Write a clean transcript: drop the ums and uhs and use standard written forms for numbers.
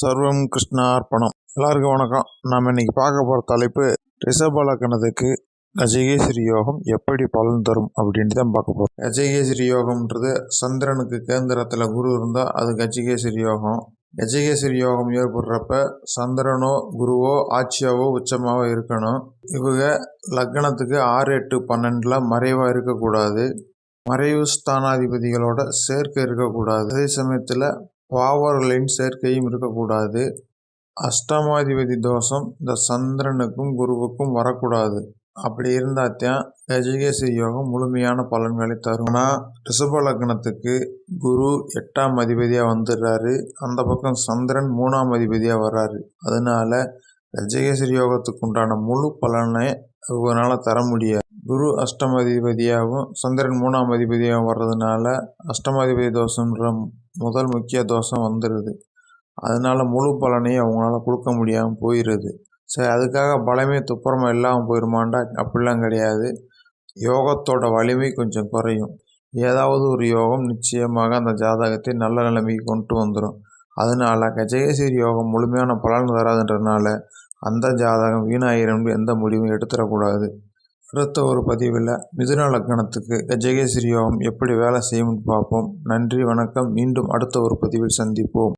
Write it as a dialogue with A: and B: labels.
A: சர்வம் கிருஷ்ணார்ப்பணம். எல்லாருக்கும் வணக்கம். நாம் இன்னைக்கு பார்க்க போகிற தலைப்பு ரிஷப லக்னத்துக்கு கஜகேசரி யோகம் எப்படி பலன் தரும் அப்படின்ட்டு தான் பார்க்க போகிறோம். கஜகேசரி யோகம்ன்றது சந்திரனுக்கு கேந்திரத்தில் குரு இருந்தால் அது கஜகேசரி யோகம். கஜகேசரி யோகம் ஏற்படுறப்ப சந்திரனோ குருவோ ஆட்சியாவோ உச்சமாவோ இருக்கணும். இவங்க லக்னத்துக்கு 6, 8, 12 மறைவாக இருக்கக்கூடாது. மறைவு ஸ்தானாதிபதிகளோட சேர்க்கை இருக்கக்கூடாது. அதே சமயத்தில் பாவர்களின் சேர்க்கையும் இருக்கக்கூடாது. அஷ்டமாதிபதி தோஷம் இந்த சந்திரனுக்கும் குருவுக்கும் வரக்கூடாது. அப்படி இருந்தாத்தான் கஜகேசரி யோகம் முழுமையான பலன்களை தரும். ஆனால் ரிஷப லக்னத்துக்கு குரு 8ஆம் அதிபதியாக வந்துடுறாரு. அந்த பக்கம் சந்திரன் 3ஆம் அதிபதியாக வர்றாரு. அதனால கஜகேசரி யோகத்துக்கு உண்டான முழு பலனை இவங்களால் தர முடியாது. குரு அஷ்டமாதிபதியாகவும் சந்திரன் 3ஆம் அதிபதியாகவும் வர்றதுனால அஷ்டமாதிபதி தோஷம்ன்ற முதல் முக்கிய தோஷம் வந்துடுது. அதனால முழு பலனையும் அவங்களால கொடுக்க முடியாமல் போயிடுது. சரி, அதுக்காக பலமே துப்புரமாக இல்லாமல் போயிடுமாண்டா அப்படிலாம் கிடையாது. யோகத்தோட வலிமை கொஞ்சம் குறையும். ஏதாவது ஒரு யோகம் நிச்சயமாக அந்த ஜாதகத்தை நல்ல நிலைமைக்கு கொண்டு வந்துடும். அதனால கஜகேசரி யோகம் முழுமையான பலன் தராதுன்றதுனால அந்த ஜாதகம் வீணாயிரம் எந்த முடிவும் எடுத்துடக்கூடாது. அடுத்த ஒரு பதிவில் மிதுன லக்னத்துக்கு கஜகேசரி யோகம் எப்படி வேலை செய்யும்னு பார்ப்போம். நன்றி, வணக்கம். மீண்டும் அடுத்த ஒரு பதிவில் சந்திப்போம்.